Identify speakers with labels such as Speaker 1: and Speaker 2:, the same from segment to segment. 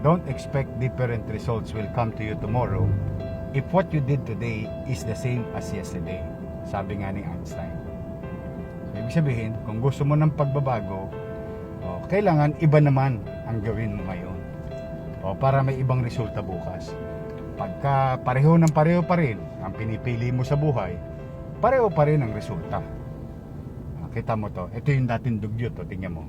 Speaker 1: don't expect different results will come to you tomorrow if what you did today is the same as yesterday. Sabi nga ni Einstein. Ibig sabihin, kung gusto mo ng pagbabago, kailangan iba naman ang gawin mo ngayon para may ibang resulta bukas. Pagka pareho ng pareho pa rin ang pinipili mo sa buhay, pareho pa rin ang resulta. Kita mo to, ito yung dating dugyot, tingnan mo.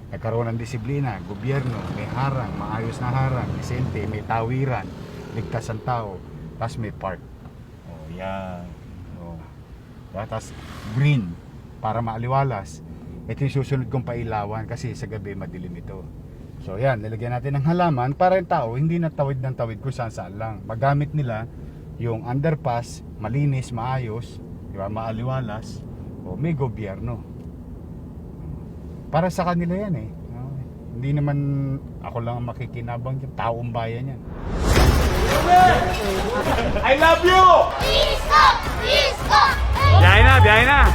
Speaker 1: Nagkaroon ng disiplina, gobyerno, may harang, maayos na harang, disente, may tawiran, ligtas ang tao, tapos may park. Yan. Tapos green, para maaliwalas. Ito yung susunod kong pailawan kasi sa gabi madilim ito. So yan, nilagyan natin ng halaman para yung tao hindi na tawid ng tawid kung saan lang. Magamit nila yung underpass, malinis, maayos, diba, maaliwalas, may gobyerno. Para sa kanila yan eh. Hindi naman ako lang ang makikinabang yung taong bayan yan.
Speaker 2: I love you!
Speaker 3: Isko! Isko!
Speaker 2: Biyahe na, biyahe na!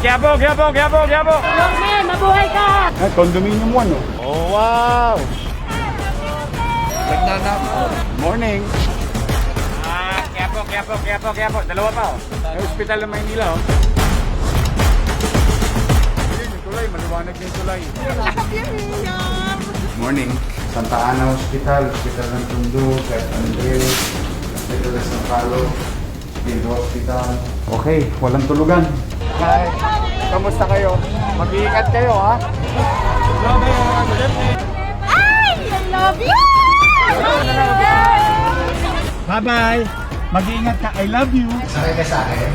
Speaker 2: Quiapo!
Speaker 3: Longman, mabuhay ka!
Speaker 1: Condominium 1 oh. Oh wow! Morning!
Speaker 2: Quiapo! Dalawa pa oh.
Speaker 1: May hospital ng Maynila oh. Tulay, maliwanag na yung tulay. Morning. Santa Ana Hospital, Hospital ng Tondo, San Andres, Hospital ng San Carlo, Field Hospital. Okay, walang tulugan. Hi, kamusta kayo? Mag-iingat kayo ha?
Speaker 3: Ay! I love you!
Speaker 1: Bye-bye! Mag-iingat ka, I love you! Sakay ka sa akin?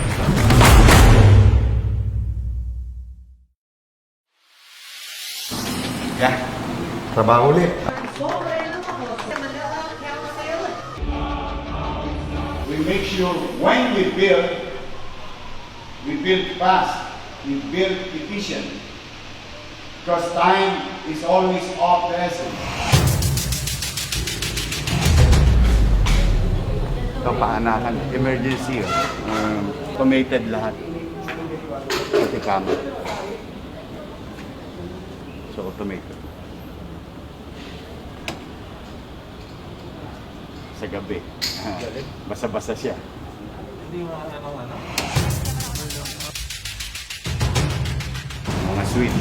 Speaker 1: Yeah, trabaho ulit. We make sure when we build fast, we build efficient. Because time is always of the essence. Ito paanakan, emergency. Automated lahat. Pati kama. So automated. Sa gabi. Basa-basa siya.
Speaker 4: Hindi mo ano.
Speaker 1: Mga suite.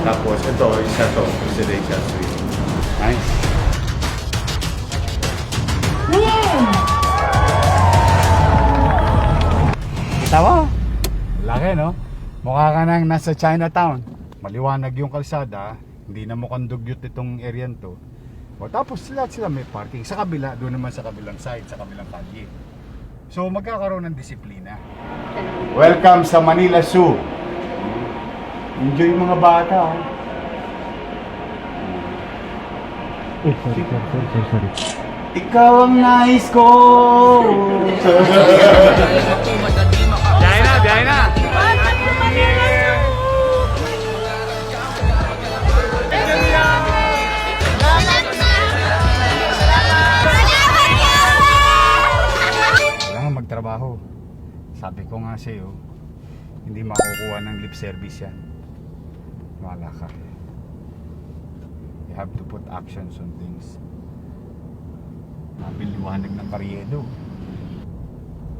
Speaker 1: Tapos ito, isa to, residential suite. Nice. Kita mo? Laki no? Mukha ka nang nasa Chinatown. Maliwanag yung kalsada, hindi na mukhang dugyot itong area to. Tapos lahat sila may parking sa kabila, doon naman sa kabilang side, sa kabilang kalye. So magkakaroon ng disiplina. Welcome sa Manila Zoo. Enjoy yung mga bata.
Speaker 4: Sorry.
Speaker 1: Ikaw ang nais ko.
Speaker 2: Biyahe na!
Speaker 1: Kailangan magtrabaho. Sabi ko nga sa'yo, hindi makukuha ng lip service yan. Wala ka. You have to put actions on things. Mabiliwanag ng Pariedo.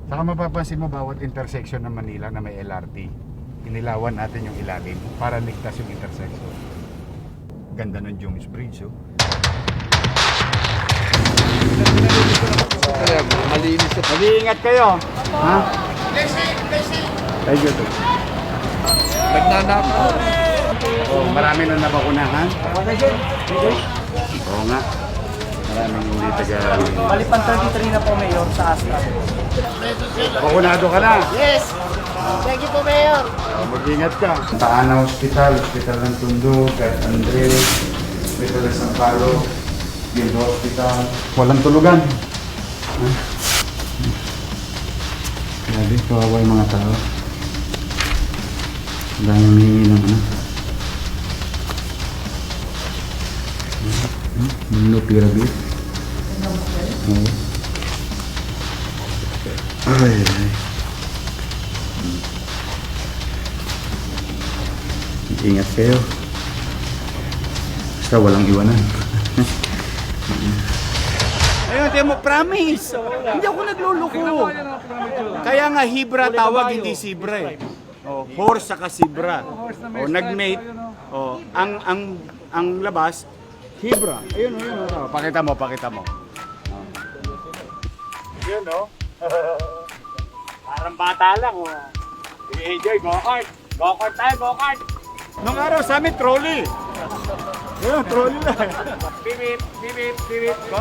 Speaker 1: Saka mapapansin mo bawat intersection ng Manila na may LRT, inilawan natin yung ilalim para ligtas yung intersection. Ganda ng Jones Bridge, oh.
Speaker 4: Malinis sa
Speaker 1: Mag-iingat kayo. Ha? Thank you too.
Speaker 4: nagnanakaw.
Speaker 1: Oh, marami na nabakunahan. Oo nga. Maraming hindi taga...
Speaker 5: Palipan 33 na po, Mayor, sa Astra.
Speaker 1: Bakunado ka na.
Speaker 5: Yes! Thank you po, Mayor.
Speaker 1: Mag-ingat ka. Santa Ana Hospital, Hospital ng Tondo, San Andres, Hospital ng San Carlo, Field Hospital. Walang tulugan. Grabe, kawawa yung mga tao. Dahil humingi ng ano. Molnupiravir. Oo. Ay, ay. Ingat kayo. Basta walang iwanan. Ayun, tiyan mo, promise. Hindi ako nagluluko. Kaya nga Hibra tawag, hindi Sibra eh. Oh, horse saka Sibra. Oh, nagmate. Oh, ang labas Hibra. Ayun, ayun. Oh. Pakita mo, pakita mo. Yun, no? Parang bata lang, oh. I-enjoy, go-kart. Go-kart tayo, go-kart. Nung araw sa amin, trolley. Yun, trolley lang. Bibip, bibip, bibip. Go.